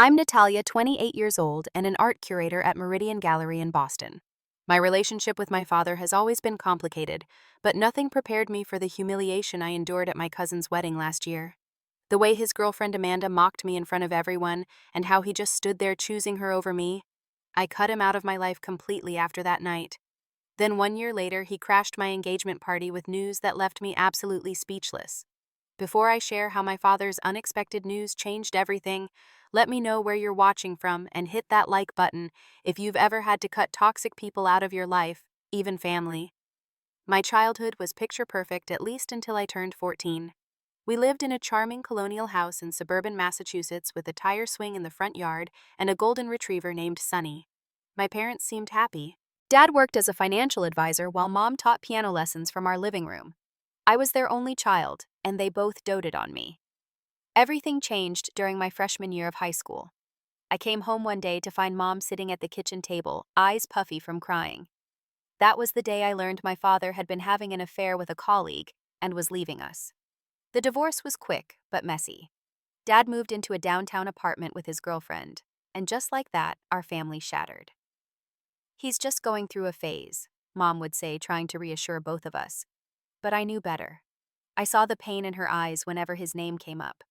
I'm Natalia, 28 years old, and an art curator at Meridian Gallery in Boston. My relationship with my father has always been complicated, but nothing prepared me for the humiliation I endured at my cousin's wedding last year. The way his girlfriend Amanda mocked me in front of everyone, and how he just stood there choosing her over me. I cut him out of my life completely after that night. Then 1 year later, he crashed my engagement party with news that left me absolutely speechless. Before I share how my father's unexpected news changed everything, let me know where you're watching from and hit that like button if you've ever had to cut toxic people out of your life, even family. My childhood was picture perfect, at least until I turned 14. We lived in a charming colonial house in suburban Massachusetts with a tire swing in the front yard and a golden retriever named Sunny. My parents seemed happy. Dad worked as a financial advisor while Mom taught piano lessons from our living room. I was their only child, and they both doted on me. Everything changed during my freshman year of high school. I came home one day to find Mom sitting at the kitchen table, eyes puffy from crying. That was the day I learned my father had been having an affair with a colleague and was leaving us. The divorce was quick, but messy. Dad moved into a downtown apartment with his girlfriend, and just like that, our family shattered. "He's just going through a phase," Mom would say, trying to reassure both of us. But I knew better. I saw the pain in her eyes whenever his name came up.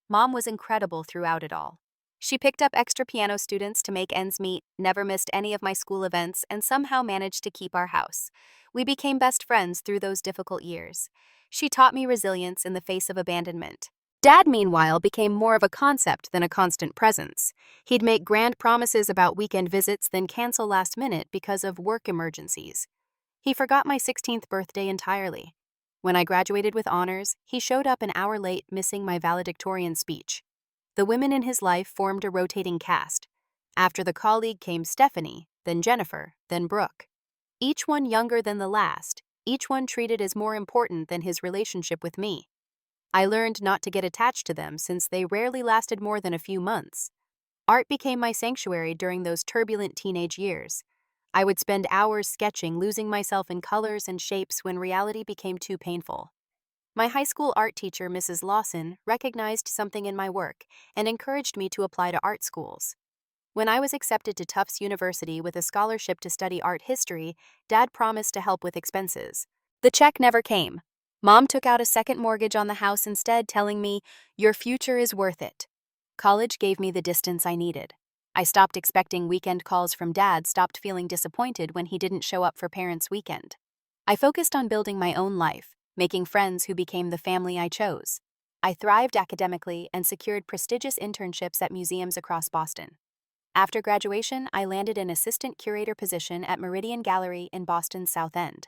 Mom was incredible throughout it all. She picked up extra piano students to make ends meet, never missed any of my school events, and somehow managed to keep our house. We became best friends through those difficult years. She taught me resilience in the face of abandonment. Dad, meanwhile, became more of a concept than a constant presence. He'd make grand promises about weekend visits, then cancel last minute because of work emergencies. He forgot my 16th birthday entirely. When I graduated with honors, he showed up an hour late, missing my valedictorian speech. The women in his life formed a rotating cast. After the colleague came Stephanie, then Jennifer, then Brooke. Each one younger than the last, each one treated as more important than his relationship with me. I learned not to get attached to them since they rarely lasted more than a few months. Art became my sanctuary during those turbulent teenage years. I would spend hours sketching, losing myself in colors and shapes when reality became too painful. My high school art teacher, Mrs. Lawson, recognized something in my work and encouraged me to apply to art schools. When I was accepted to Tufts University with a scholarship to study art history, Dad promised to help with expenses. The check never came. Mom took out a second mortgage on the house instead, telling me, "Your future is worth it." College gave me the distance I needed. I stopped expecting weekend calls from Dad, stopped feeling disappointed when he didn't show up for parents' weekend. I focused on building my own life, making friends who became the family I chose. I thrived academically and secured prestigious internships at museums across Boston. After graduation, I landed an assistant curator position at Meridian Gallery in Boston's South End.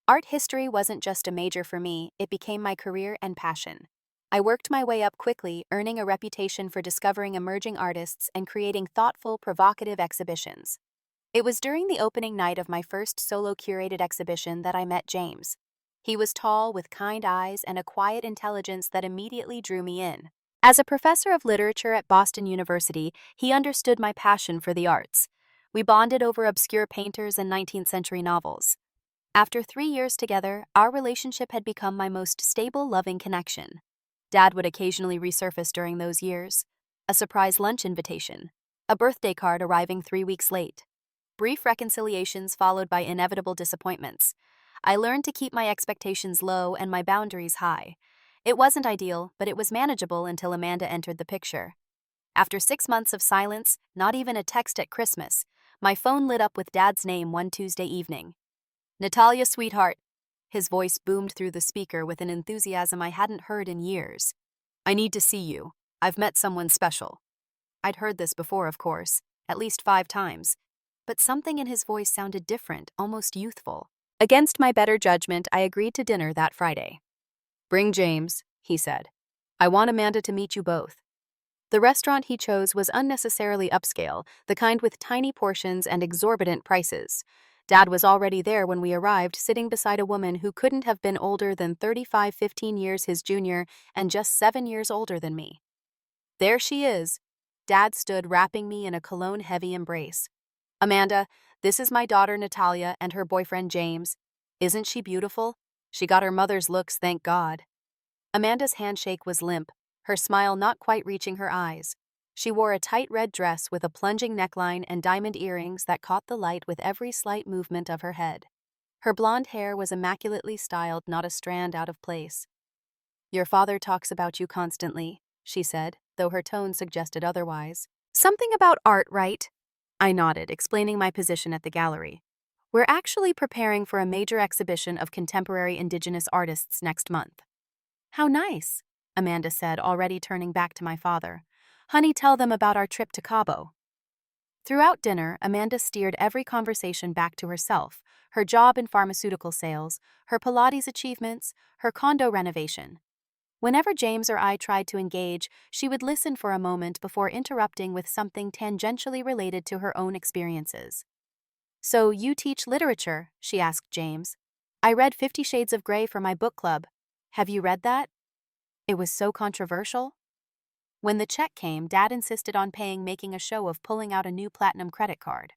Art history wasn't just a major for me, it became my career and passion. I worked my way up quickly, earning a reputation for discovering emerging artists and creating thoughtful, provocative exhibitions. It was during the opening night of my first solo curated exhibition that I met James. He was tall, with kind eyes and a quiet intelligence that immediately drew me in. As a professor of literature at Boston University, he understood my passion for the arts. We bonded over obscure painters and 19th century novels. After 3 years together, our relationship had become my most stable, loving connection. Dad would occasionally resurface during those years. A surprise lunch invitation. A birthday card arriving 3 weeks late. Brief reconciliations followed by inevitable disappointments. I learned to keep my expectations low and my boundaries high. It wasn't ideal, but it was manageable until Amanda entered the picture. After 6 months of silence, not even a text at Christmas, my phone lit up with Dad's name one Tuesday evening. "Natalia, sweetheart." His voice boomed through the speaker with an enthusiasm I hadn't heard in years. "I need to see you. I've met someone special." I'd heard this before, of course, at least 5 times, but something in his voice sounded different, almost youthful. Against my better judgment, I agreed to dinner that Friday. "Bring James," he said. "I want Amanda to meet you both." The restaurant he chose was unnecessarily upscale, the kind with tiny portions and exorbitant prices. Dad was already there when we arrived, sitting beside a woman who couldn't have been older than 15 years his junior and just 7 years older than me. "There she is." Dad stood, wrapping me in a cologne-heavy embrace. "Amanda, this is my daughter Natalia and her boyfriend James. Isn't she beautiful? She got her mother's looks, thank God." Amanda's handshake was limp, her smile not quite reaching her eyes. She wore a tight red dress with a plunging neckline and diamond earrings that caught the light with every slight movement of her head. Her blonde hair was immaculately styled, not a strand out of place. "Your father talks about you constantly," she said, though her tone suggested otherwise. "Something about art, right?" I nodded, explaining my position at the gallery. "We're actually preparing for a major exhibition of contemporary Indigenous artists next month." "How nice," Amanda said, already turning back to my father. "Honey, tell them about our trip to Cabo." Throughout dinner, Amanda steered every conversation back to herself, her job in pharmaceutical sales, her Pilates achievements, her condo renovation. Whenever James or I tried to engage, she would listen for a moment before interrupting with something tangentially related to her own experiences. "So you teach literature?" she asked James. "I read 50 Shades of Grey for my book club. Have you read that? It was so controversial." When the check came, Dad insisted on paying, making a show of pulling out a new platinum credit card.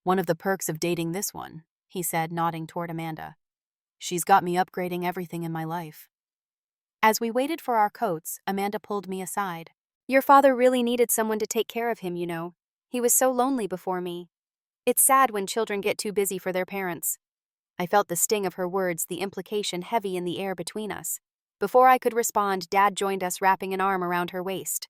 "One of the perks of dating this one," he said, nodding toward Amanda. "She's got me upgrading everything in my life." As we waited for our coats, Amanda pulled me aside. "Your father really needed someone to take care of him, you know. He was so lonely before me. It's sad when children get too busy for their parents." I felt the sting of her words, the implication heavy in the air between us. Before I could respond, Dad joined us, wrapping an arm around her waist.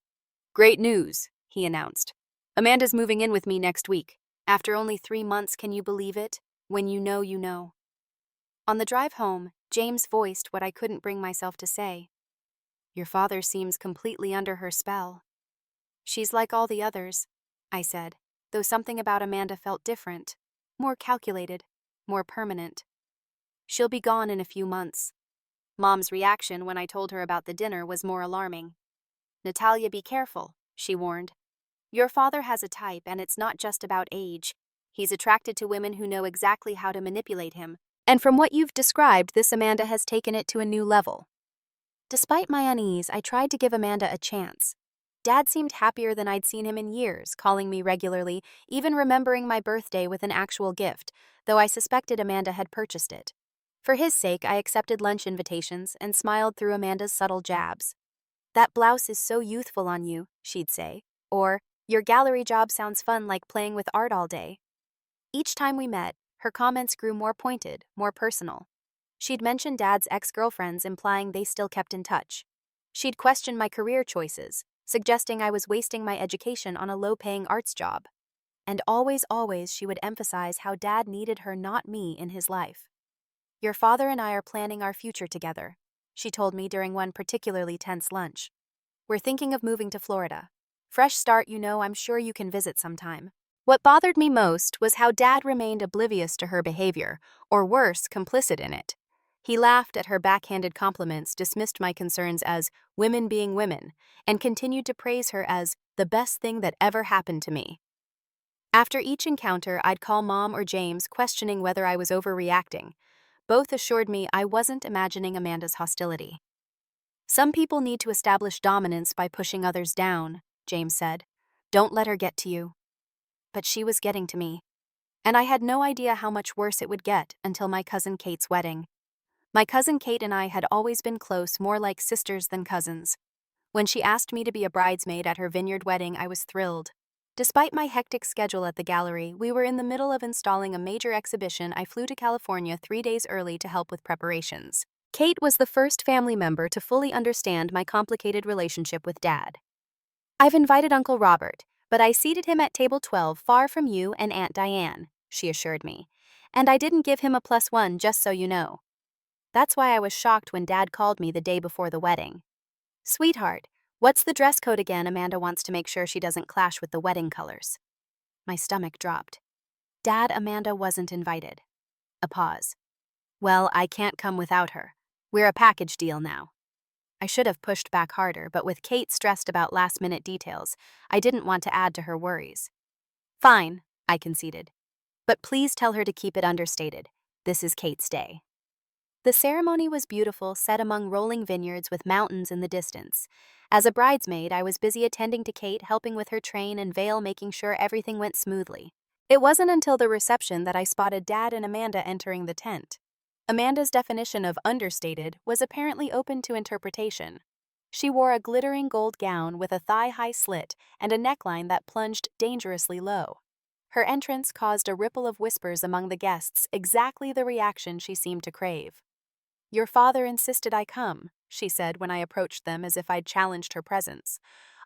"Great news," he announced. "Amanda's moving in with me next week. After only 3 months, can you believe it? When you know, you know." On the drive home, James voiced what I couldn't bring myself to say. "Your father seems completely under her spell." "She's like all the others," I said, though something about Amanda felt different, more calculated, more permanent. "She'll be gone in a few months." Mom's reaction when I told her about the dinner was more alarming. "Natalia, be careful," she warned. "Your father has a type, and it's not just about age. He's attracted to women who know exactly how to manipulate him. And from what you've described, this Amanda has taken it to a new level." Despite my unease, I tried to give Amanda a chance. Dad seemed happier than I'd seen him in years, calling me regularly, even remembering my birthday with an actual gift, though I suspected Amanda had purchased it. For his sake, I accepted lunch invitations and smiled through Amanda's subtle jabs. "That blouse is so youthful on you," she'd say. Or, "Your gallery job sounds fun, like playing with art all day." Each time we met, her comments grew more pointed, more personal. She'd mention Dad's ex-girlfriends, implying they still kept in touch. She'd question my career choices, suggesting I was wasting my education on a low-paying arts job. And always, she would emphasize how Dad needed her, not me, in his life. "Your father and I are planning our future together," she told me during one particularly tense lunch. "We're thinking of moving to Florida. Fresh start, you know. I'm sure you can visit sometime." What bothered me most was how Dad remained oblivious to her behavior, or worse, complicit in it. He laughed at her backhanded compliments, dismissed my concerns as women being women, and continued to praise her as the best thing that ever happened to me. After each encounter, I'd call Mom or James, questioning whether I was overreacting. Both assured me I wasn't imagining Amanda's hostility. "Some people need to establish dominance by pushing others down," James said. "Don't let her get to you." But she was getting to me. And I had no idea how much worse it would get until my cousin Kate's wedding. My cousin Kate and I had always been close, more like sisters than cousins. When she asked me to be a bridesmaid at her vineyard wedding, I was thrilled. Despite my hectic schedule at the gallery, we were in the middle of installing a major exhibition. I flew to California 3 days early to help with preparations. Kate was the first family member to fully understand my complicated relationship with Dad. "I've invited Uncle Robert, but I seated him at table 12, far from you and Aunt Diane," she assured me. "And I didn't give him a +1, just so you know." That's why I was shocked when Dad called me the day before the wedding. "Sweetheart, what's the dress code again? Amanda wants to make sure she doesn't clash with the wedding colors." My stomach dropped. Dad, Amanda wasn't invited. A pause. "Well, I can't come without her. We're a package deal now." I should have pushed back harder, but with Kate stressed about last-minute details, I didn't want to add to her worries. "Fine," I conceded. "But please tell her to keep it understated. This is Kate's day." The ceremony was beautiful, set among rolling vineyards with mountains in the distance. As a bridesmaid, I was busy attending to Kate, helping with her train and veil, making sure everything went smoothly. It wasn't until the reception that I spotted Dad and Amanda entering the tent. Amanda's definition of understated was apparently open to interpretation. She wore a glittering gold gown with a thigh-high slit and a neckline that plunged dangerously low. Her entrance caused a ripple of whispers among the guests, exactly the reaction she seemed to crave. "Your father insisted I come," she said when I approached them as if I'd challenged her presence.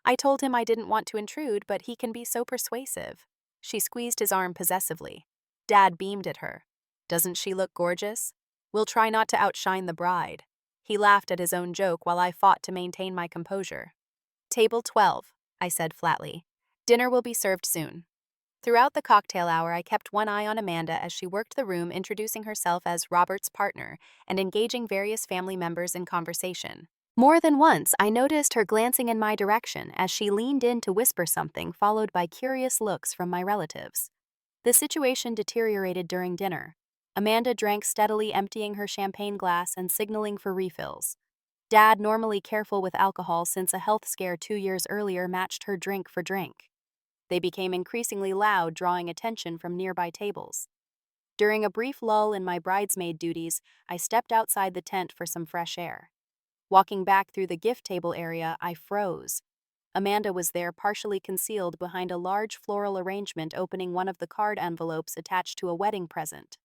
"I told him I didn't want to intrude, but he can be so persuasive." She squeezed his arm possessively. Dad beamed at her. "Doesn't she look gorgeous? We'll try not to outshine the bride." He laughed at his own joke while I fought to maintain my composure. "Table 12, I said flatly. "Dinner will be served soon." Throughout the cocktail hour, I kept one eye on Amanda as she worked the room, introducing herself as Robert's partner and engaging various family members in conversation. More than once, I noticed her glancing in my direction as she leaned in to whisper something, followed by curious looks from my relatives. The situation deteriorated during dinner. Amanda drank steadily, emptying her champagne glass and signaling for refills. Dad, normally careful with alcohol since a health scare 2 years earlier, matched her drink for drink. They became increasingly loud, drawing attention from nearby tables. During a brief lull in my bridesmaid duties, I stepped outside the tent for some fresh air. Walking back through the gift table area, I froze. Amanda was there, partially concealed behind a large floral arrangement, opening one of the card envelopes attached to a wedding present.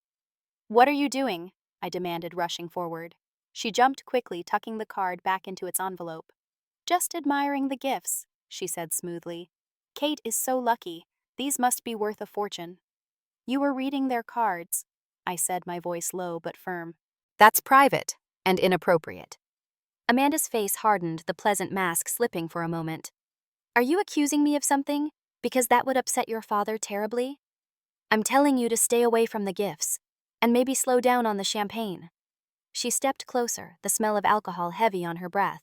"What are you doing?" I demanded, rushing forward. She jumped quickly, tucking the card back into its envelope. "Just admiring the gifts," she said smoothly. "Kate is so lucky. These must be worth a fortune." "You were reading their cards," I said, my voice low but firm. "That's private and inappropriate." Amanda's face hardened, the pleasant mask slipping for a moment. "Are you accusing me of something? Because that would upset your father terribly?" "I'm telling you to stay away from the gifts, and maybe slow down on the champagne." She stepped closer, the smell of alcohol heavy on her breath.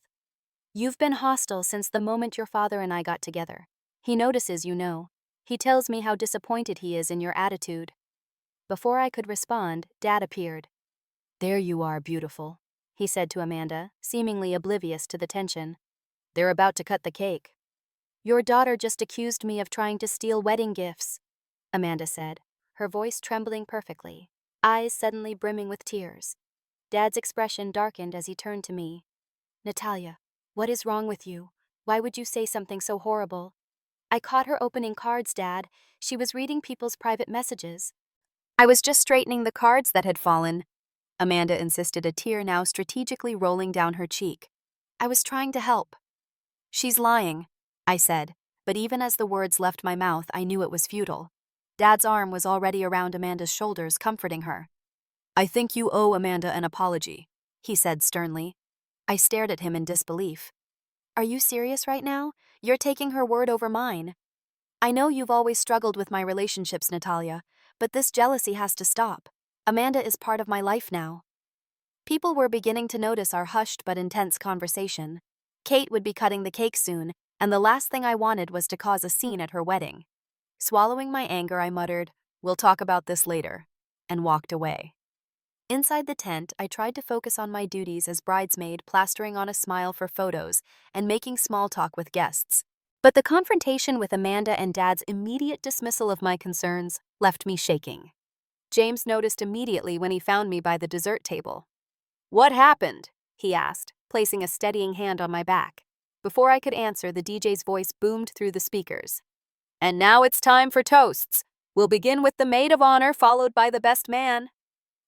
"You've been hostile since the moment your father and I got together. He notices, you know. He tells me how disappointed he is in your attitude." Before I could respond, Dad appeared. "There you are, beautiful," he said to Amanda, seemingly oblivious to the tension. "They're about to cut the cake." "Your daughter just accused me of trying to steal wedding gifts," Amanda said, her voice trembling perfectly, eyes suddenly brimming with tears. Dad's expression darkened as he turned to me. "Natalia, what is wrong with you? Why would you say something so horrible?" "I caught her opening cards, Dad. She was reading people's private messages." "I was just straightening the cards that had fallen," Amanda insisted, a tear now strategically rolling down her cheek. "I was trying to help." "She's lying," I said, but even as the words left my mouth, I knew it was futile. Dad's arm was already around Amanda's shoulders, comforting her. "I think you owe Amanda an apology," he said sternly. I stared at him in disbelief. "Are you serious right now? You're taking her word over mine." "I know you've always struggled with my relationships, Natalia, but this jealousy has to stop. Amanda is part of my life now." People were beginning to notice our hushed but intense conversation. Kate would be cutting the cake soon, and the last thing I wanted was to cause a scene at her wedding. Swallowing my anger, I muttered, "We'll talk about this later," and walked away. Inside the tent, I tried to focus on my duties as bridesmaid, plastering on a smile for photos and making small talk with guests. But the confrontation with Amanda and Dad's immediate dismissal of my concerns left me shaking. James noticed immediately when he found me by the dessert table. "What happened?" he asked, placing a steadying hand on my back. Before I could answer, the DJ's voice boomed through the speakers. "And now it's time for toasts. We'll begin with the maid of honor, followed by the best man."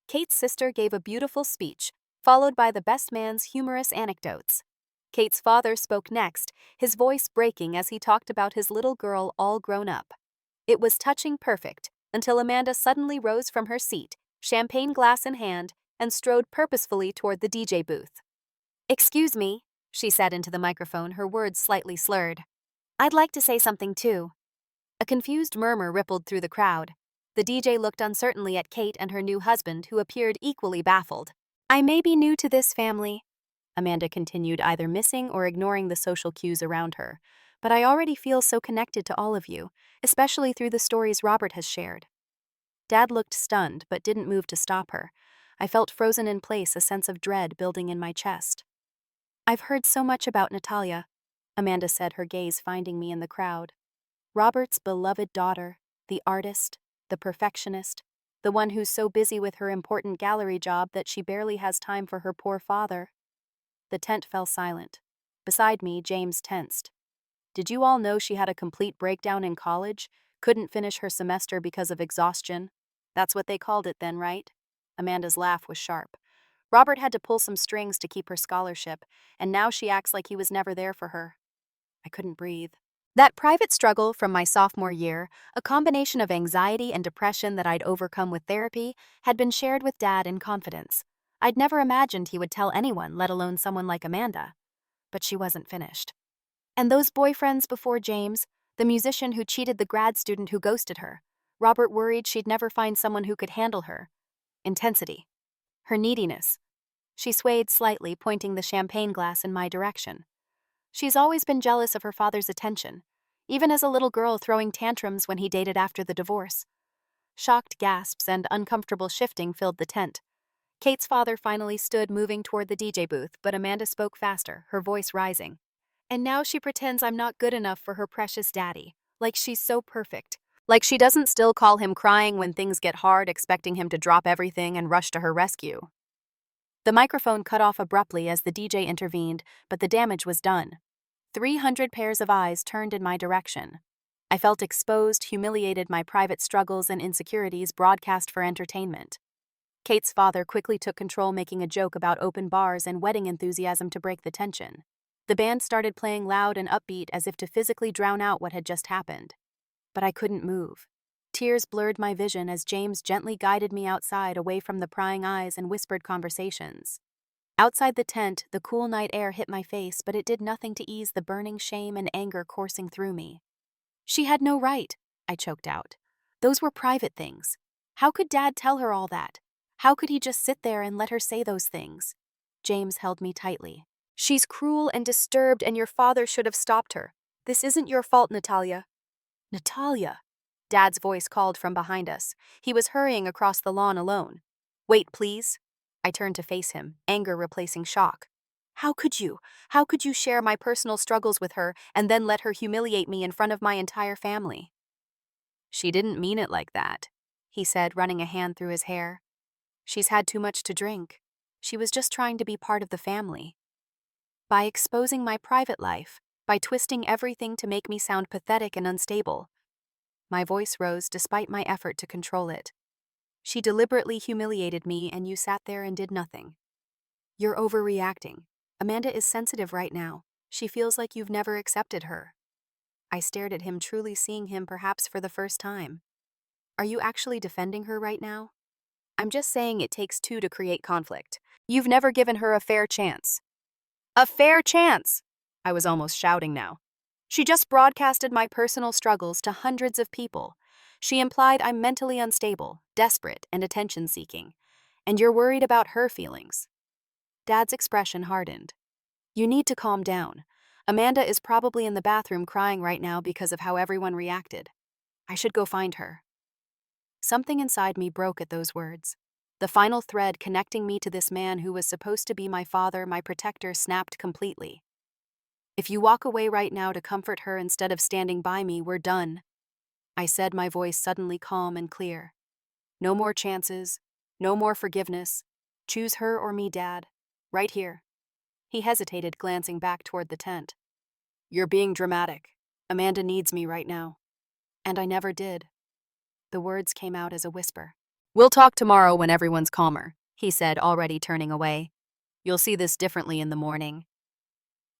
Kate's sister gave a beautiful speech, followed by the best man's humorous anecdotes. Kate's father spoke next, his voice breaking as he talked about his little girl all grown up. It was touching perfect, until Amanda suddenly rose from her seat, champagne glass in hand, and strode purposefully toward the DJ booth. "Excuse me," she said into the microphone, her words slightly slurred. "I'd like to say something too." A confused murmur rippled through the crowd. The DJ looked uncertainly at Kate and her new husband, who appeared equally baffled. "I may be new to this family," Amanda continued, either missing or ignoring the social cues around her, "but I already feel so connected to all of you, especially through the stories Robert has shared." Dad looked stunned, but didn't move to stop her. I felt frozen in place, a sense of dread building in my chest. "I've heard so much about Natalia," Amanda said, her gaze finding me in the crowd. "Robert's beloved daughter, the artist, the perfectionist, the one who's so busy with her important gallery job that she barely has time for her poor father." The tent fell silent. Beside me, James tensed. Did you all know she had a complete breakdown in college? Couldn't finish her semester because of exhaustion? That's what they called it then, right? Amanda's laugh was sharp. Robert had to pull some strings to keep her scholarship, and now she acts like he was never there for her. I couldn't breathe. That private struggle from my sophomore year, a combination of anxiety and depression that I'd overcome with therapy, had been shared with Dad in confidence. I'd never imagined he would tell anyone, let alone someone like Amanda. But she wasn't finished. And those boyfriends before James, the musician who cheated the grad student who ghosted her, Robert worried she'd never find someone who could handle her. Intensity. Her neediness. She swayed slightly, pointing the champagne glass in my direction. She's always been jealous of her father's attention, even as a little girl throwing tantrums when he dated after the divorce. Shocked gasps and uncomfortable shifting filled the tent. Kate's father finally stood, moving toward the DJ booth, but Amanda spoke faster, her voice rising. And now she pretends I'm not good enough for her precious daddy, like she's so perfect. Like she doesn't still call him crying when things get hard, expecting him to drop everything and rush to her rescue. The microphone cut off abruptly as the DJ intervened, but the damage was done. 300 pairs of eyes turned in my direction. I felt exposed, humiliated, my private struggles and insecurities broadcast for entertainment. Kate's father quickly took control, making a joke about open bars and wedding enthusiasm to break the tension. The band started playing loud and upbeat as if to physically drown out what had just happened. But I couldn't move. Tears blurred my vision as James gently guided me outside, away from the prying eyes and whispered conversations. Outside the tent, the cool night air hit my face, but it did nothing to ease the burning shame and anger coursing through me. She had no right, I choked out. Those were private things. How could Dad tell her all that? How could he just sit there and let her say those things? James held me tightly. She's cruel and disturbed, and your father should have stopped her. This isn't your fault, Natalia. Natalia. Dad's voice called from behind us. He was hurrying across the lawn alone. Wait, please. I turned to face him, anger replacing shock. How could you? How could you share my personal struggles with her and then let her humiliate me in front of my entire family? She didn't mean it like that, he said, running a hand through his hair. She's had too much to drink. She was just trying to be part of the family. By exposing my private life, by twisting everything to make me sound pathetic and unstable. My voice rose despite my effort to control it. She deliberately humiliated me, and you sat there and did nothing. You're overreacting. Amanda is sensitive right now. She feels like you've never accepted her. I stared at him, truly seeing him perhaps for the first time. Are you actually defending her right now? I'm just saying it takes two to create conflict. You've never given her a fair chance. A fair chance! I was almost shouting now. She just broadcasted my personal struggles to hundreds of people. She implied I'm mentally unstable, desperate, and attention-seeking. And you're worried about her feelings. Dad's expression hardened. You need to calm down. Amanda is probably in the bathroom crying right now because of how everyone reacted. I should go find her. Something inside me broke at those words. The final thread connecting me to this man who was supposed to be my father, my protector, snapped completely. If you walk away right now to comfort her instead of standing by me, we're done, I said, my voice suddenly calm and clear. No more chances, no more forgiveness. Choose her or me, Dad. Right here. He hesitated, glancing back toward the tent. You're being dramatic. Amanda needs me right now. And I never did. The words came out as a whisper. We'll talk tomorrow when everyone's calmer, he said, already turning away. You'll see this differently in the morning.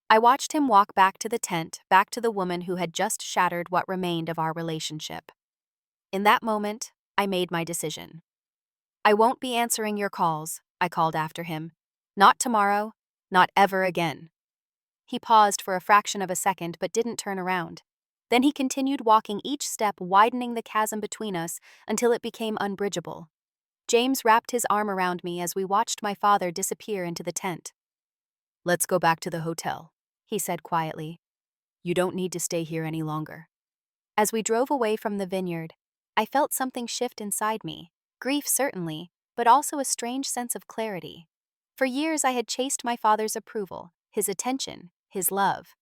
I watched him walk back to the tent, back to the woman who had just shattered what remained of our relationship. In that moment, I made my decision. I won't be answering your calls, I called after him. Not tomorrow, not ever again. He paused for a fraction of a second but didn't turn around. Then he continued walking, each step widening the chasm between us until it became unbridgeable. James wrapped his arm around me as we watched my father disappear into the tent. Let's go back to the hotel, he said quietly. You don't need to stay here any longer. As we drove away from the vineyard, I felt something shift inside me. Grief, certainly, but also a strange sense of clarity. For years I had chased my father's approval, his attention, his love.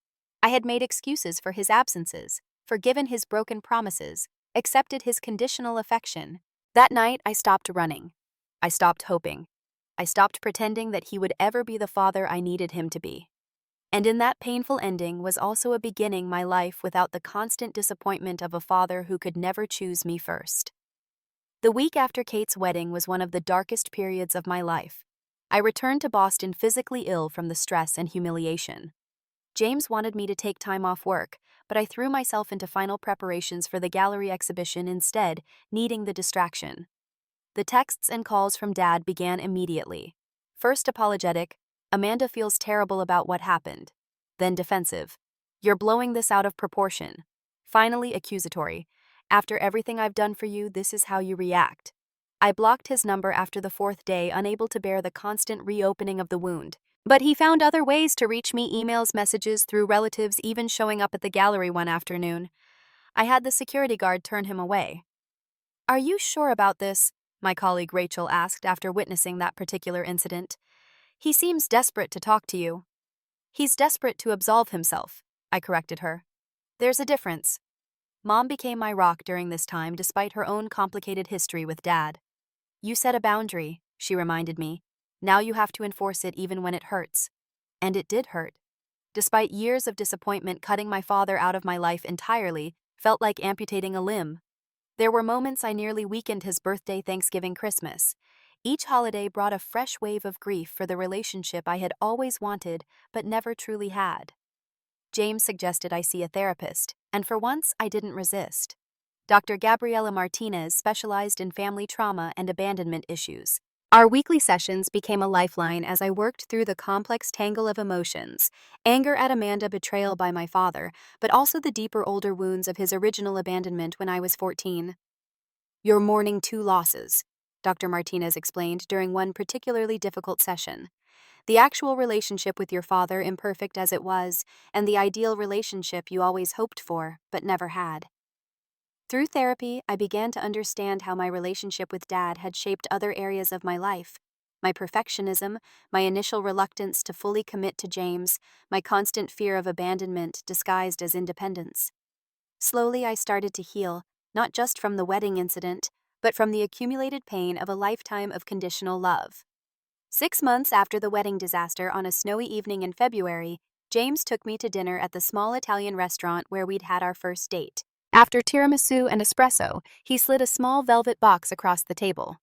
I had made excuses for his absences, forgiven his broken promises, accepted his conditional affection. That night I stopped running. I stopped hoping. I stopped pretending that he would ever be the father I needed him to be. And in that painful ending was also a beginning my life without the constant disappointment of a father who could never choose me first. The week after Kate's wedding was one of the darkest periods of my life. I returned to Boston physically ill from the stress and humiliation. James wanted me to take time off work, but I threw myself into final preparations for the gallery exhibition instead, needing the distraction. The texts and calls from Dad began immediately. First apologetic, "Amanda feels terrible about what happened." Then defensive, "You're blowing this out of proportion." Finally accusatory, "After everything I've done for you, this is how you react." I blocked his number after the fourth day, unable to bear the constant reopening of the wound. But he found other ways to reach me: emails, messages, through relatives, even showing up at the gallery one afternoon. I had the security guard turn him away. "Are you sure about this?" my colleague Rachel asked after witnessing that particular incident. "He seems desperate to talk to you." "He's desperate to absolve himself," I corrected her. "There's a difference." Mom became my rock during this time despite her own complicated history with Dad. "You set a boundary," she reminded me. "Now you have to enforce it even when it hurts." And it did hurt. Despite years of disappointment, cutting my father out of my life entirely felt like amputating a limb. There were moments I nearly weakened: his birthday, Thanksgiving, Christmas. Each holiday brought a fresh wave of grief for the relationship I had always wanted but never truly had. James suggested I see a therapist, and for once I didn't resist. Dr. Gabriela Martinez specialized in family trauma and abandonment issues. Our weekly sessions became a lifeline as I worked through the complex tangle of emotions: anger at Amanda, betrayal by my father, but also the deeper, older wounds of his original abandonment when I was 14. "You're mourning two losses," Dr. Martinez explained during one particularly difficult session. "The actual relationship with your father, imperfect as it was, and the ideal relationship you always hoped for but never had." Through therapy, I began to understand how my relationship with Dad had shaped other areas of my life: my perfectionism, my initial reluctance to fully commit to James, my constant fear of abandonment disguised as independence. Slowly, I started to heal, not just from the wedding incident, but from the accumulated pain of a lifetime of conditional love. 6 months after the wedding disaster, on a snowy evening in February, James took me to dinner at the small Italian restaurant where we'd had our first date. After tiramisu and espresso, he slid a small velvet box across the table.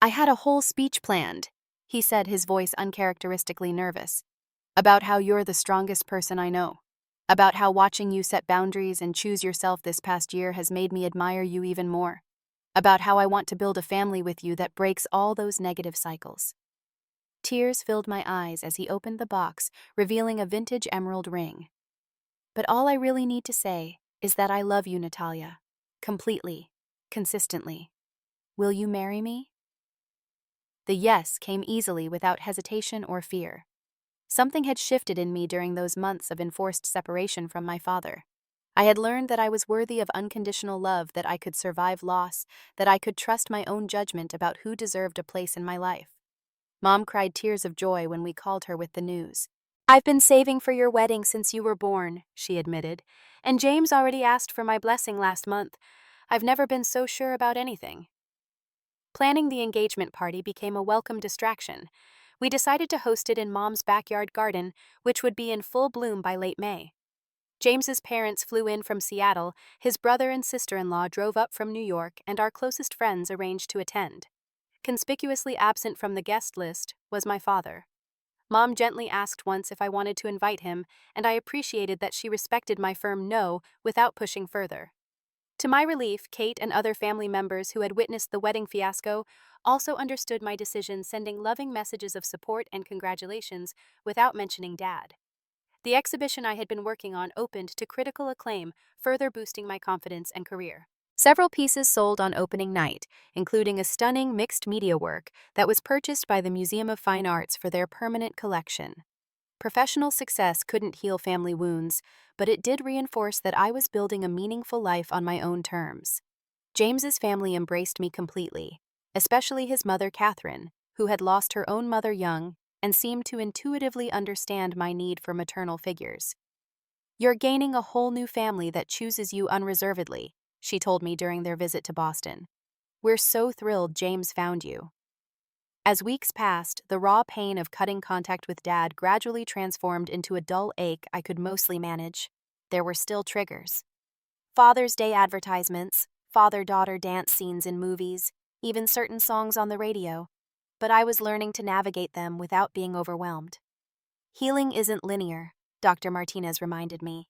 "I had a whole speech planned," he said, his voice uncharacteristically nervous, "about how you're the strongest person I know. About how watching you set boundaries and choose yourself this past year has made me admire you even more. About how I want to build a family with you that breaks all those negative cycles." Tears filled my eyes as he opened the box, revealing a vintage emerald ring. "But all I really need to say is that I love you, Natalia. Completely. Consistently. Will you marry me?" The yes came easily, without hesitation or fear. Something had shifted in me during those months of enforced separation from my father. I had learned that I was worthy of unconditional love, that I could survive loss, that I could trust my own judgment about who deserved a place in my life. Mom cried tears of joy when we called her with the news. "I've been saving for your wedding since you were born," she admitted, "and James already asked for my blessing last month. I've never been so sure about anything." Planning the engagement party became a welcome distraction. We decided to host it in Mom's backyard garden, which would be in full bloom by late May. James's parents flew in from Seattle, his brother and sister-in-law drove up from New York, and our closest friends arranged to attend. Conspicuously absent from the guest list was my father. Mom gently asked once if I wanted to invite him, and I appreciated that she respected my firm no without pushing further. To my relief, Kate and other family members who had witnessed the wedding fiasco also understood my decision, sending loving messages of support and congratulations without mentioning Dad. The exhibition I had been working on opened to critical acclaim, further boosting my confidence and career. Several pieces sold on opening night, including a stunning mixed media work that was purchased by the Museum of Fine Arts for their permanent collection. Professional success couldn't heal family wounds, but it did reinforce that I was building a meaningful life on my own terms. James's family embraced me completely, especially his mother, Catherine, who had lost her own mother young and seemed to intuitively understand my need for maternal figures. "You're gaining a whole new family that chooses you unreservedly," she told me during their visit to Boston. "We're so thrilled James found you." As weeks passed, the raw pain of cutting contact with Dad gradually transformed into a dull ache I could mostly manage. There were still triggers. Father's Day advertisements, father-daughter dance scenes in movies, even certain songs on the radio. But I was learning to navigate them without being overwhelmed. Healing isn't linear, Dr. Martinez reminded me.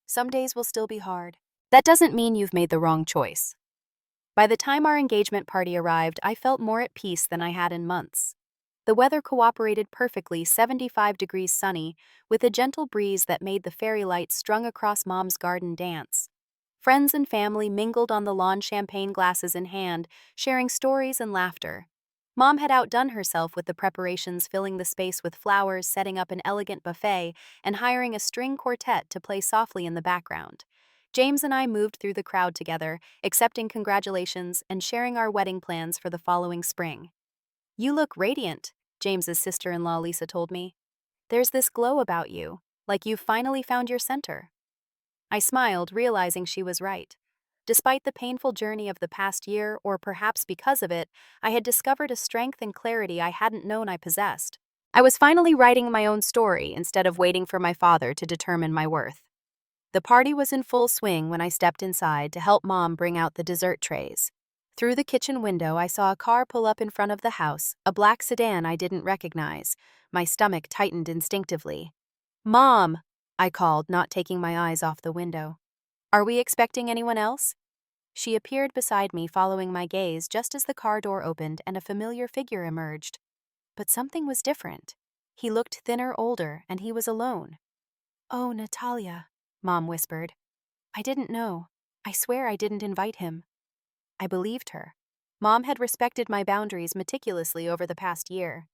Some days will still be hard. That doesn't mean you've made the wrong choice. By the time our engagement party arrived, I felt more at peace than I had in months. The weather cooperated perfectly, 75 degrees sunny, with a gentle breeze that made the fairy lights strung across Mom's garden dance. Friends and family mingled on the lawn, champagne glasses in hand, sharing stories and laughter. Mom had outdone herself with the preparations, filling the space with flowers, setting up an elegant buffet, and hiring a string quartet to play softly in the background. James and I moved through the crowd together, accepting congratulations and sharing our wedding plans for the following spring. "You look radiant," James's sister-in-law Lisa told me. "There's this glow about you, like you've finally found your center." I smiled, realizing she was right. Despite the painful journey of the past year, or perhaps because of it, I had discovered a strength and clarity I hadn't known I possessed. I was finally writing my own story instead of waiting for my father to determine my worth. The party was in full swing when I stepped inside to help Mom bring out the dessert trays. Through the kitchen window, I saw a car pull up in front of the house, a black sedan I didn't recognize. My stomach tightened instinctively. "Mom!" I called, not taking my eyes off the window. "Are we expecting anyone else?" She appeared beside me, following my gaze just as the car door opened and a familiar figure emerged. But something was different. He looked thinner, older, and he was alone. "Oh, Natalia," Mom whispered. "I didn't know. I swear I didn't invite him." I believed her. Mom had respected my boundaries meticulously over the past year.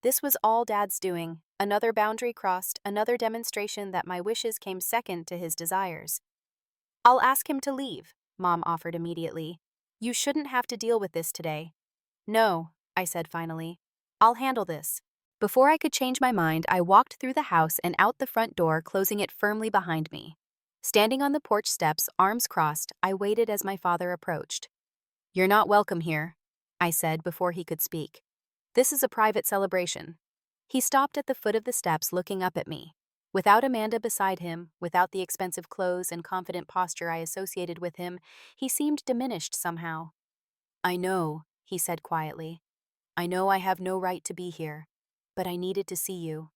This was all Dad's doing, another boundary crossed, another demonstration that my wishes came second to his desires. "I'll ask him to leave," Mom offered immediately. "You shouldn't have to deal with this today." "No," I said finally. "I'll handle this." Before I could change my mind, I walked through the house and out the front door, closing it firmly behind me. Standing on the porch steps, arms crossed, I waited as my father approached. "You're not welcome here," I said before he could speak. "This is a private celebration." He stopped at the foot of the steps, looking up at me. Without Amanda beside him, without the expensive clothes and confident posture I associated with him, he seemed diminished somehow. "I know," he said quietly. "I know I have no right to be here, but I needed to see you."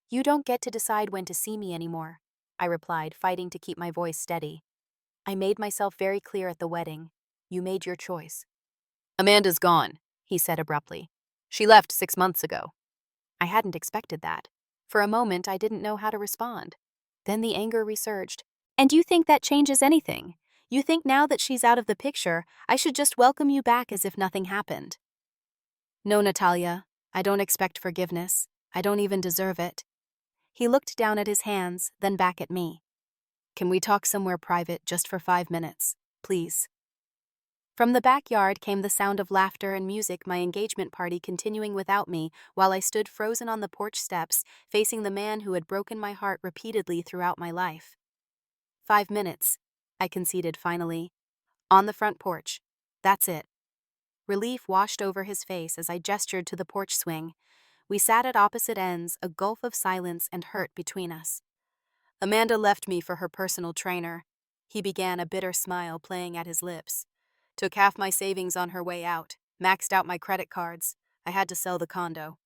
"You don't get to decide when to see me anymore," I replied, fighting to keep my voice steady. "I made myself very clear at the wedding. You made your choice." "Amanda's gone," he said abruptly. "She left 6 months ago." I hadn't expected that. For a moment, I didn't know how to respond. Then the anger resurged. "And you think that changes anything? You think now that she's out of the picture, I should just welcome you back as if nothing happened?" "No, Natalia, I don't expect forgiveness. I don't even deserve it." He looked down at his hands, then back at me. "Can we talk somewhere private just for 5 minutes, please?" From the backyard came the sound of laughter and music, my engagement party continuing without me, while I stood frozen on the porch steps, facing the man who had broken my heart repeatedly throughout my life. 5 minutes, I conceded finally. On the front porch. That's it. Relief washed over his face as I gestured to the porch swing. We sat at opposite ends, a gulf of silence and hurt between us. "Amanda left me for her personal trainer." He began, a bitter smile playing at his lips. "Took half my savings on her way out, maxed out my credit cards. I had to sell the condo."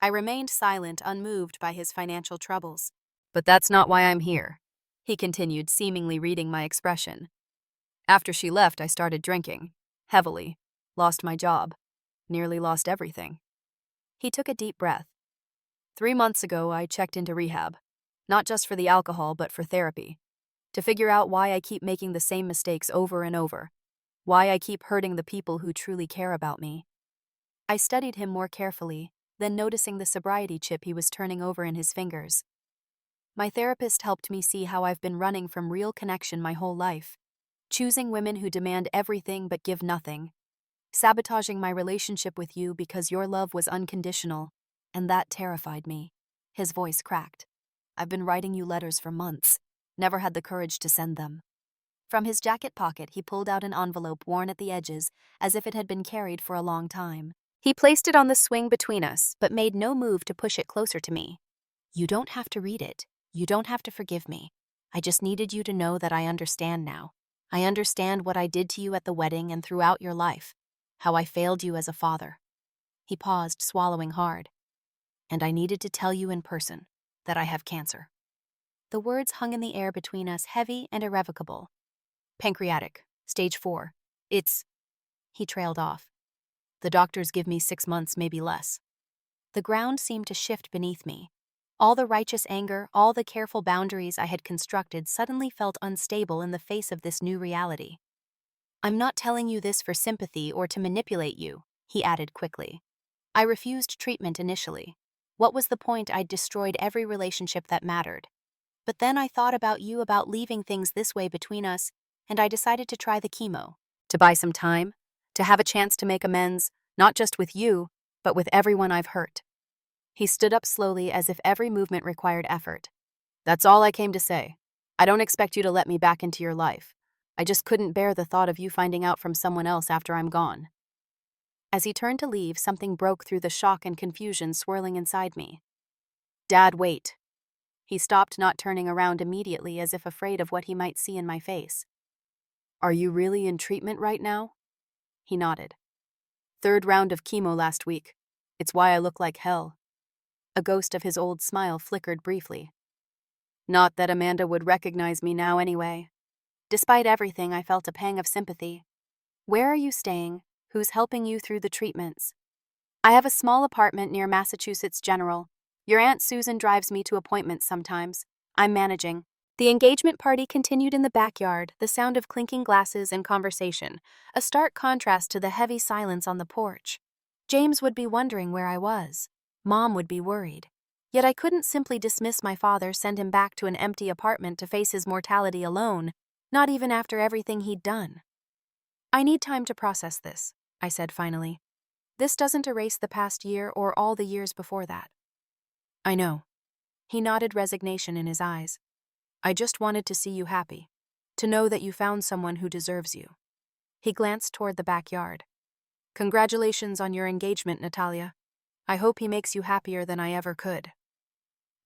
I remained silent, unmoved by his financial troubles. "But that's not why I'm here," he continued, seemingly reading my expression. "After she left, I started drinking. Heavily. Lost my job. Nearly lost everything." He took a deep breath. 3 months ago, I checked into rehab. Not just for the alcohol, but for therapy. To figure out why I keep making the same mistakes over and over. Why I keep hurting the people who truly care about me. I studied him more carefully, then noticing the sobriety chip he was turning over in his fingers. My therapist helped me see how I've been running from real connection my whole life. Choosing women who demand everything but give nothing. Sabotaging my relationship with you because your love was unconditional, and that terrified me. His voice cracked. "I've been writing you letters for months. Never had the courage to send them." From his jacket pocket, he pulled out an envelope worn at the edges, as if it had been carried for a long time. He placed it on the swing between us, but made no move to push it closer to me. You don't have to read it. You don't have to forgive me. I just needed you to know that I understand now. I understand what I did to you at the wedding and throughout your life, how I failed you as a father. He paused, swallowing hard. And I needed to tell you in person that I have cancer. The words hung in the air between us, heavy and irrevocable. Pancreatic, stage 4. He trailed off. The doctors give me 6 months, maybe less. The ground seemed to shift beneath me. All the righteous anger, all the careful boundaries I had constructed suddenly felt unstable in the face of this new reality. I'm not telling you this for sympathy or to manipulate you, he added quickly. I refused treatment initially. What was the point? I'd destroyed every relationship that mattered. But then I thought about you, about leaving things this way between us, and I decided to try the chemo. To buy some time, to have a chance to make amends, not just with you, but with everyone I've hurt. He stood up slowly as if every movement required effort. That's all I came to say. I don't expect you to let me back into your life. I just couldn't bear the thought of you finding out from someone else after I'm gone. As he turned to leave, something broke through the shock and confusion swirling inside me. Dad, wait. He stopped, not turning around immediately, as if afraid of what he might see in my face. Are you really in treatment right now? He nodded. 3rd round of chemo last week. It's why I look like hell. A ghost of his old smile flickered briefly. Not that Amanda would recognize me now anyway. Despite everything, I felt a pang of sympathy. Where are you staying? Who's helping you through the treatments? I have a small apartment near Massachusetts General. Your Aunt Susan drives me to appointments sometimes. I'm managing. The engagement party continued in the backyard, the sound of clinking glasses and conversation, a stark contrast to the heavy silence on the porch. James would be wondering where I was. Mom would be worried. Yet I couldn't simply dismiss my father, send him back to an empty apartment to face his mortality alone, not even after everything he'd done. I need time to process this, I said finally. This doesn't erase the past year or all the years before that. I know. He nodded, resignation in his eyes. I just wanted to see you happy, to know that you found someone who deserves you. He glanced toward the backyard. Congratulations on your engagement, Natalia. I hope he makes you happier than I ever could.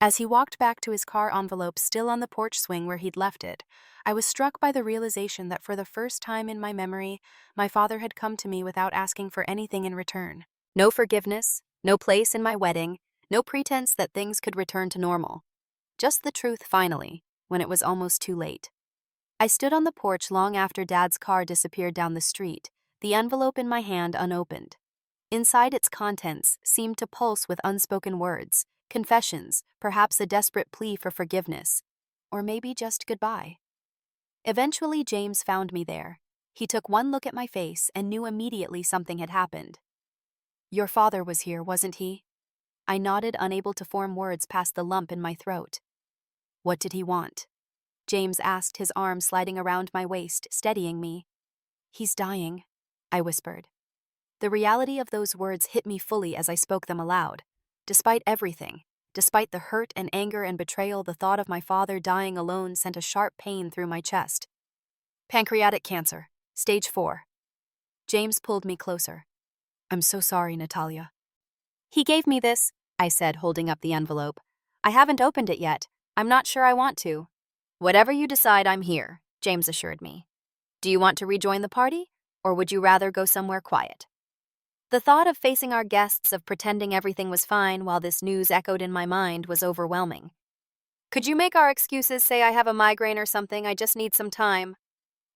As he walked back to his car, envelope still on the porch swing where he'd left it, I was struck by the realization that for the first time in my memory, my father had come to me without asking for anything in return. No forgiveness, no place in my wedding, no pretense that things could return to normal. Just the truth finally, when it was almost too late. I stood on the porch long after Dad's car disappeared down the street, the envelope in my hand unopened. Inside, its contents seemed to pulse with unspoken words, confessions, perhaps a desperate plea for forgiveness, or maybe just goodbye. Eventually, James found me there. He took one look at my face and knew immediately something had happened. Your father was here, wasn't he? I nodded, unable to form words past the lump in my throat. What did he want? James asked, his arm sliding around my waist, steadying me. He's dying, I whispered. The reality of those words hit me fully as I spoke them aloud. Despite everything, despite the hurt and anger and betrayal, the thought of my father dying alone sent a sharp pain through my chest. Pancreatic cancer, stage 4. James pulled me closer. I'm so sorry, Natalia. He gave me this, I said, holding up the envelope. I haven't opened it yet. I'm not sure I want to. Whatever you decide, I'm here, James assured me. Do you want to rejoin the party, or would you rather go somewhere quiet? The thought of facing our guests, of pretending everything was fine while this news echoed in my mind, was overwhelming. Could you make our excuses, say I have a migraine or something, I just need some time?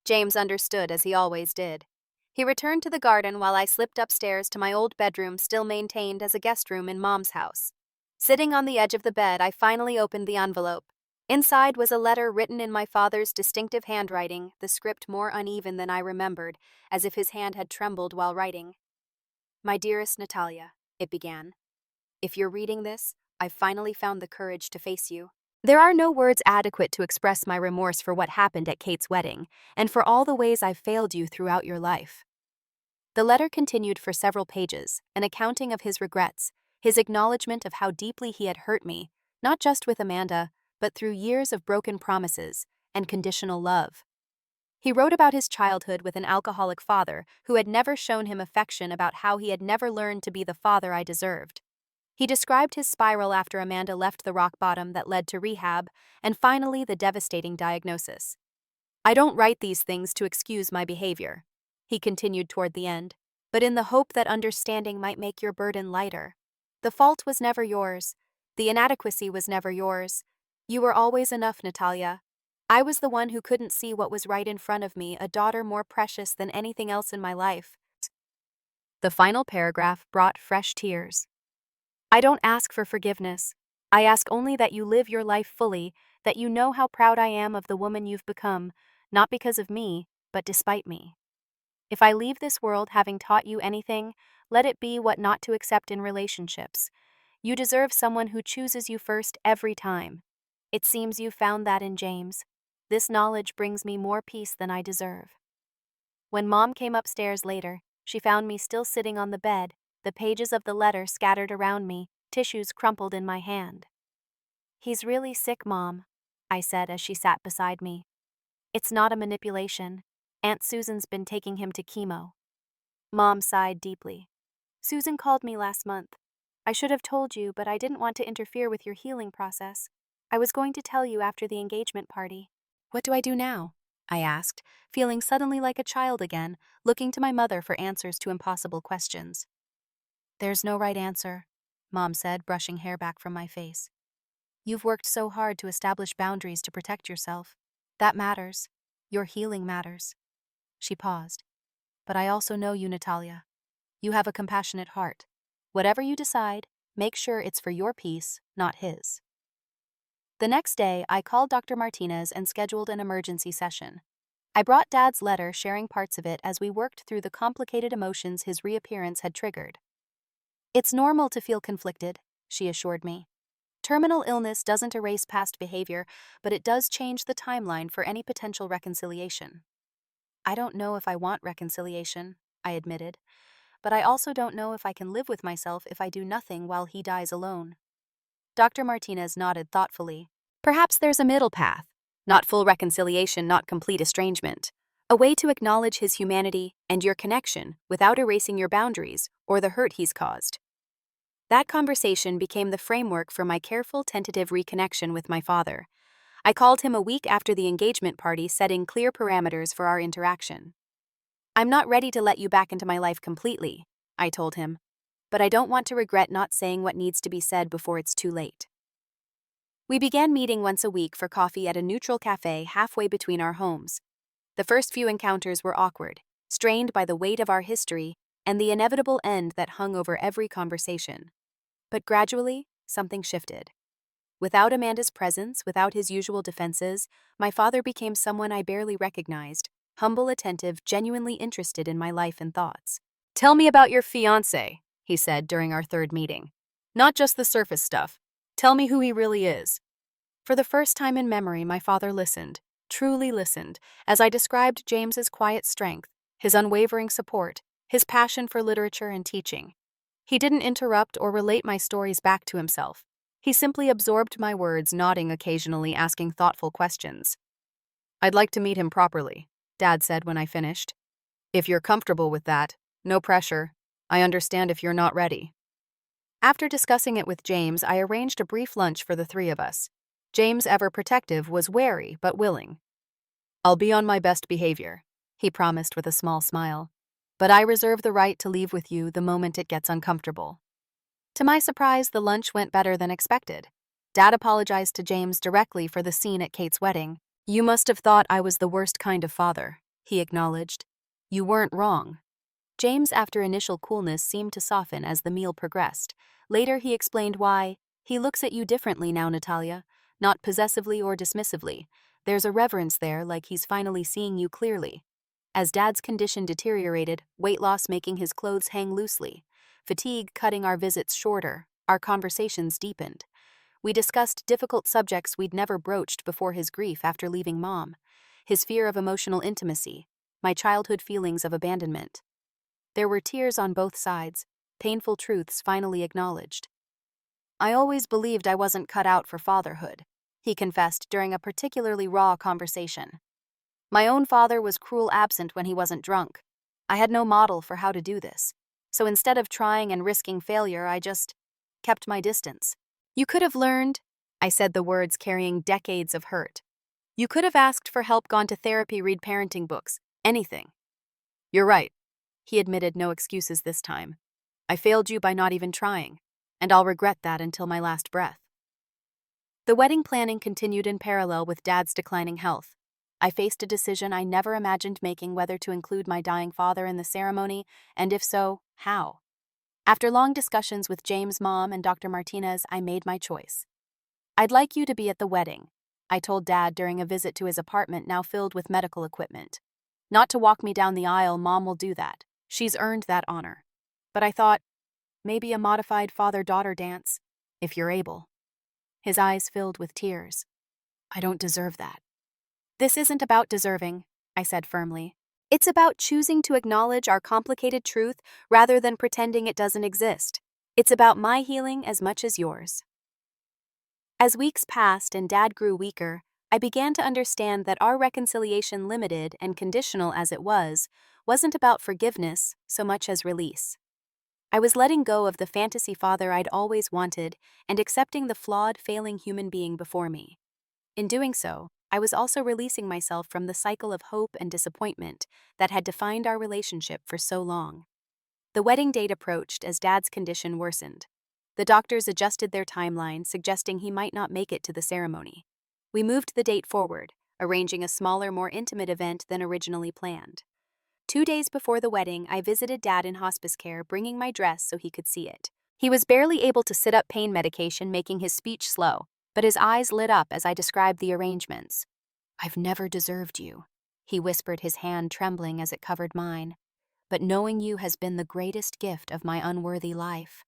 James understood, as he always did. He returned to the garden while I slipped upstairs to my old bedroom, still maintained as a guest room in Mom's house. Sitting on the edge of the bed, I finally opened the envelope. Inside was a letter written in my father's distinctive handwriting, the script more uneven than I remembered, as if his hand had trembled while writing. My dearest Natalia, it began. If you're reading this, I've finally found the courage to face you. There are no words adequate to express my remorse for what happened at Kate's wedding, and for all the ways I've failed you throughout your life. The letter continued for several pages, an accounting of his regrets, his acknowledgement of how deeply he had hurt me, not just with Amanda, but through years of broken promises and conditional love. He wrote about his childhood with an alcoholic father who had never shown him affection, about how he had never learned to be the father I deserved. He described his spiral after Amanda left the rock bottom that led to rehab, and finally the devastating diagnosis. I don't write these things to excuse my behavior, he continued toward the end, but in the hope that understanding might make your burden lighter. The fault was never yours. The inadequacy was never yours. You were always enough, Natalia. I was the one who couldn't see what was right in front of me, a daughter more precious than anything else in my life. The final paragraph brought fresh tears. I don't ask for forgiveness. I ask only that you live your life fully, that you know how proud I am of the woman you've become, not because of me, but despite me. If I leave this world having taught you anything, let it be what not to accept in relationships. You deserve someone who chooses you first every time. It seems you found that in James. This knowledge brings me more peace than I deserve. When Mom came upstairs later, she found me still sitting on the bed, the pages of the letter scattered around me, tissues crumpled in my hand. He's really sick, Mom, I said as she sat beside me. It's not a manipulation. Aunt Susan's been taking him to chemo. Mom sighed deeply. Susan called me last month. I should have told you, but I didn't want to interfere with your healing process. I was going to tell you after the engagement party. What do I do now? I asked, feeling suddenly like a child again, looking to my mother for answers to impossible questions. There's no right answer, Mom said, brushing hair back from my face. You've worked so hard to establish boundaries to protect yourself. That matters. Your healing matters. She paused. But I also know you, Natalia. You have a compassionate heart. Whatever you decide, make sure it's for your peace, not his. The next day, I called Dr. Martinez and scheduled an emergency session. I brought Dad's letter, sharing parts of it as we worked through the complicated emotions his reappearance had triggered. It's normal to feel conflicted, she assured me. Terminal illness doesn't erase past behavior, but it does change the timeline for any potential reconciliation. I don't know if I want reconciliation, I admitted, but I also don't know if I can live with myself if I do nothing while he dies alone. Dr. Martinez nodded thoughtfully. Perhaps there's a middle path. Not full reconciliation, not complete estrangement. A way to acknowledge his humanity and your connection without erasing your boundaries or the hurt he's caused. That conversation became the framework for my careful, tentative reconnection with my father. I called him a week after the engagement party, setting clear parameters for our interaction. I'm not ready to let you back into my life completely, I told him, but I don't want to regret not saying what needs to be said before it's too late. We began meeting once a week for coffee at a neutral cafe halfway between our homes. The first few encounters were awkward, strained by the weight of our history and the inevitable end that hung over every conversation. But gradually, something shifted. Without Amanda's presence, without his usual defenses, my father became someone I barely recognized, humble, attentive, genuinely interested in my life and thoughts. Tell me about your fiancé, he said during our third meeting. Not just the surface stuff. Tell me who he really is. For the first time in memory, my father listened, truly listened, as I described James's quiet strength, his unwavering support, his passion for literature and teaching. He didn't interrupt or relate my stories back to himself. He simply absorbed my words, nodding occasionally, asking thoughtful questions. I'd like to meet him properly, Dad said when I finished. If you're comfortable with that, no pressure. I understand if you're not ready. After discussing it with James, I arranged a brief lunch for the three of us. James, ever protective, was wary but willing. I'll be on my best behavior, he promised with a small smile. But I reserve the right to leave with you the moment it gets uncomfortable. To my surprise, the lunch went better than expected. Dad apologized to James directly for the scene at Kate's wedding. You must have thought I was the worst kind of father, he acknowledged. You weren't wrong. James, after initial coolness, seemed to soften as the meal progressed. Later, he explained why. He looks at you differently now, Natalia, not possessively or dismissively. There's a reverence there, like he's finally seeing you clearly. As Dad's condition deteriorated, weight loss making his clothes hang loosely, fatigue cutting our visits shorter, our conversations deepened. We discussed difficult subjects we'd never broached before: his grief after leaving Mom, his fear of emotional intimacy, my childhood feelings of abandonment. There were tears on both sides, painful truths finally acknowledged. I always believed I wasn't cut out for fatherhood, he confessed during a particularly raw conversation. My own father was cruel absent when he wasn't drunk. I had no model for how to do this. So instead of trying and risking failure, I just kept my distance. You could have learned, I said the words carrying decades of hurt. You could have asked for help, gone to therapy, read parenting books, anything. You're right. He admitted, no excuses this time. I failed you by not even trying, and I'll regret that until my last breath. The wedding planning continued in parallel with Dad's declining health. I faced a decision I never imagined making, whether to include my dying father in the ceremony, and if so, how. After long discussions with James' mom and Dr. Martinez, I made my choice. I'd like you to be at the wedding, I told Dad during a visit to his apartment now filled with medical equipment. Not to walk me down the aisle, Mom will do that. She's earned that honor. But I thought, maybe a modified father-daughter dance, if you're able. His eyes filled with tears. I don't deserve that. This isn't about deserving, I said firmly. It's about choosing to acknowledge our complicated truth rather than pretending it doesn't exist. It's about my healing as much as yours. As weeks passed and Dad grew weaker, I began to understand that our reconciliation, limited and conditional as it was, wasn't about forgiveness so much as release. I was letting go of the fantasy father I'd always wanted and accepting the flawed, failing human being before me. In doing so, I was also releasing myself from the cycle of hope and disappointment that had defined our relationship for so long. The wedding date approached as Dad's condition worsened. The doctors adjusted their timeline, suggesting he might not make it to the ceremony. We moved the date forward, arranging a smaller, more intimate event than originally planned. 2 days before the wedding, I visited Dad in hospice care, bringing my dress so he could see it. He was barely able to sit up, pain medication making his speech slow, but his eyes lit up as I described the arrangements. I've never deserved you, he whispered, his hand trembling as it covered mine. But knowing you has been the greatest gift of my unworthy life.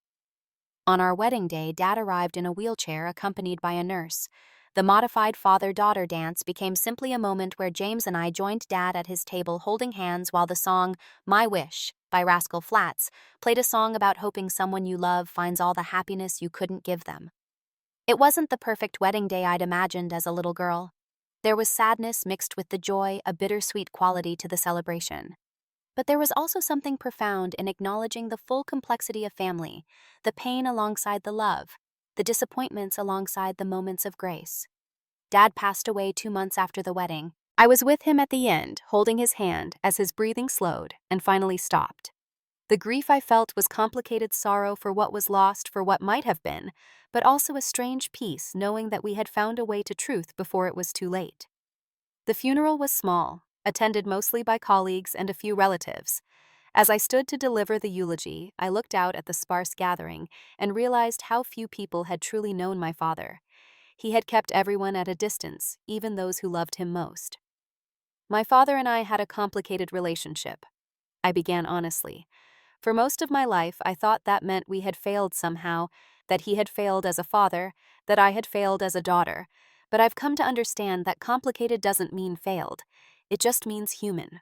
On our wedding day, Dad arrived in a wheelchair accompanied by a nurse. The modified father-daughter dance became simply a moment where James and I joined Dad at his table holding hands while the song My Wish by Rascal Flatts played, a song about hoping someone you love finds all the happiness you couldn't give them. It wasn't the perfect wedding day I'd imagined as a little girl. There was sadness mixed with the joy, a bittersweet quality to the celebration. But there was also something profound in acknowledging the full complexity of family, the pain alongside the love, the disappointments alongside the moments of grace. Dad passed away 2 months after the wedding. I was with him at the end, holding his hand as his breathing slowed and finally stopped. The grief I felt was complicated sorrow for what was lost, for what might have been, but also a strange peace knowing that we had found a way to truth before it was too late. The funeral was small, attended mostly by colleagues and a few relatives. As I stood to deliver the eulogy, I looked out at the sparse gathering and realized how few people had truly known my father. He had kept everyone at a distance, even those who loved him most. My father and I had a complicated relationship. I began honestly. For most of my life, I thought that meant we had failed somehow, that he had failed as a father, that I had failed as a daughter. But I've come to understand that complicated doesn't mean failed. It just means human.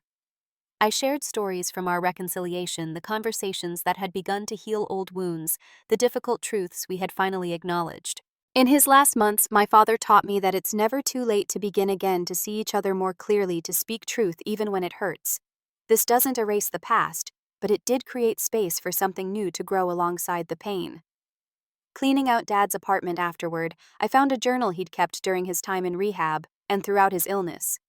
I shared stories from our reconciliation, the conversations that had begun to heal old wounds, the difficult truths we had finally acknowledged. In his last months, my father taught me that it's never too late to begin again, to see each other more clearly, to speak truth even when it hurts. This doesn't erase the past, but it did create space for something new to grow alongside the pain. Cleaning out Dad's apartment afterward, I found a journal he'd kept during his time in rehab and throughout his illness.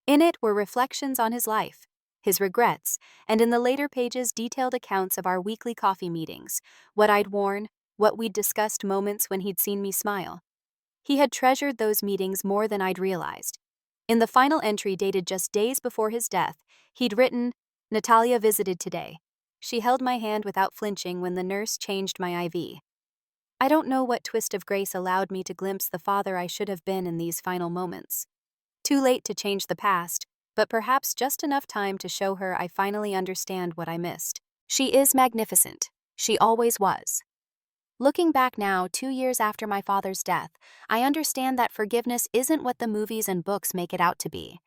In it were reflections on his life, his regrets, and in the later pages detailed accounts of our weekly coffee meetings, what I'd worn, what we'd discussed, moments when he'd seen me smile. He had treasured those meetings more than I'd realized. In the final entry, dated just days before his death, he'd written, "Natalia visited today. She held my hand without flinching when the nurse changed my IV." I don't know what twist of grace allowed me to glimpse the father I should have been in these final moments. Too late to change the past, but perhaps just enough time to show her I finally understand what I missed. She is magnificent. She always was. Looking back now, 2 years after my father's death, I understand that forgiveness isn't what the movies and books make it out to be.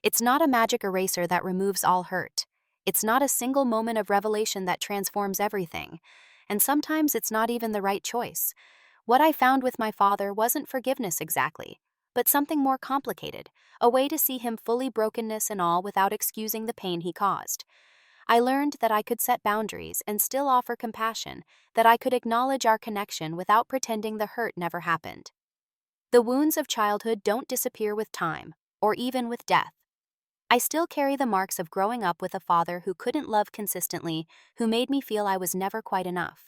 It's not a magic eraser that removes all hurt. It's not a single moment of revelation that transforms everything. And sometimes it's not even the right choice. What I found with my father wasn't forgiveness exactly, but something more complicated, a way to see him fully brokenness and all without excusing the pain he caused. I learned that I could set boundaries and still offer compassion, that I could acknowledge our connection without pretending the hurt never happened. The wounds of childhood don't disappear with time, or even with death. I still carry the marks of growing up with a father who couldn't love consistently, who made me feel I was never quite enough.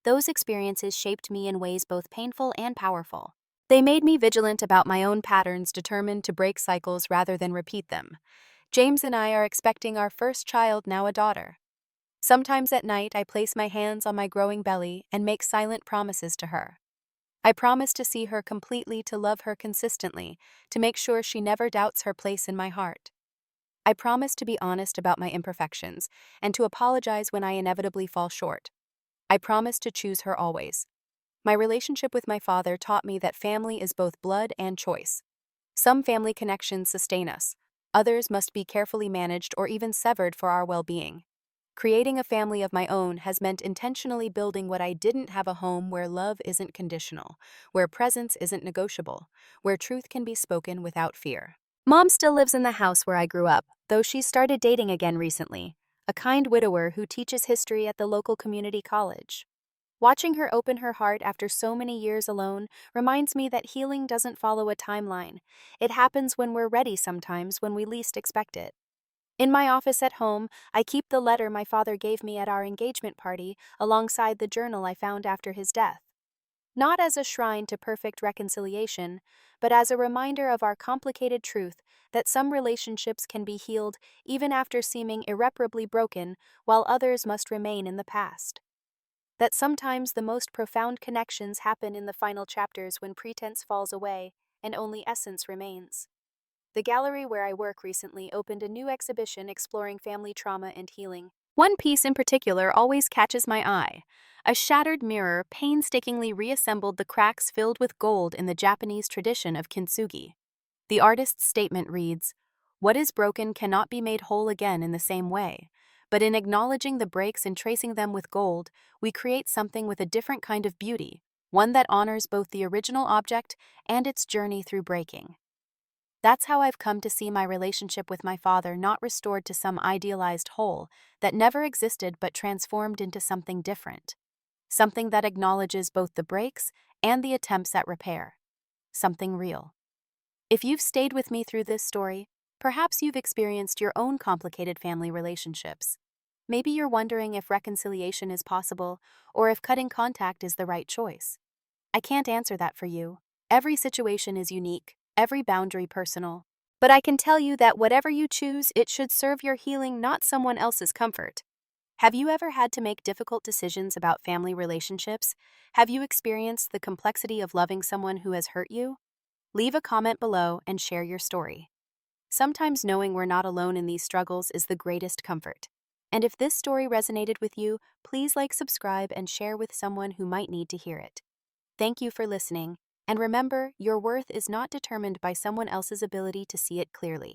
Those experiences shaped me in ways both painful and powerful. They made me vigilant about my own patterns, determined to break cycles rather than repeat them. James and I are expecting our first child, now a daughter. Sometimes at night, I place my hands on my growing belly and make silent promises to her. I promise to see her completely, to love her consistently, to make sure she never doubts her place in my heart. I promise to be honest about my imperfections and to apologize when I inevitably fall short. I promise to choose her always. My relationship with my father taught me that family is both blood and choice. Some family connections sustain us. Others must be carefully managed or even severed for our well-being. Creating a family of my own has meant intentionally building what I didn't have: a home where love isn't conditional, where presence isn't negotiable, where truth can be spoken without fear. Mom still lives in the house where I grew up, though she's started dating again recently, a kind widower who teaches history at the local community college. Watching her open her heart after so many years alone reminds me that healing doesn't follow a timeline. It happens when we're ready, sometimes when we least expect it. In my office at home, I keep the letter my father gave me at our engagement party alongside the journal I found after his death. Not as a shrine to perfect reconciliation, but as a reminder of our complicated truth that some relationships can be healed even after seeming irreparably broken, while others must remain in the past. That sometimes the most profound connections happen in the final chapters, when pretense falls away and only essence remains. The gallery where I work recently opened a new exhibition exploring family trauma and healing. One piece in particular always catches my eye. A shattered mirror painstakingly reassembled the cracks filled with gold in the Japanese tradition of kintsugi. The artist's statement reads, "What is broken cannot be made whole again in the same way, but in acknowledging the breaks and tracing them with gold, we create something with a different kind of beauty, one that honors both the original object and its journey through breaking." That's how I've come to see my relationship with my father, not restored to some idealized whole that never existed, but transformed into something different. Something that acknowledges both the breaks and the attempts at repair. Something real. If you've stayed with me through this story, perhaps you've experienced your own complicated family relationships. Maybe you're wondering if reconciliation is possible or if cutting contact is the right choice. I can't answer that for you. Every situation is unique, every boundary personal. But I can tell you that whatever you choose, it should serve your healing, not someone else's comfort. Have you ever had to make difficult decisions about family relationships? Have you experienced the complexity of loving someone who has hurt you? Leave a comment below and share your story. Sometimes knowing we're not alone in these struggles is the greatest comfort. And if this story resonated with you, please like, subscribe, and share with someone who might need to hear it. Thank you for listening, and remember, your worth is not determined by someone else's ability to see it clearly.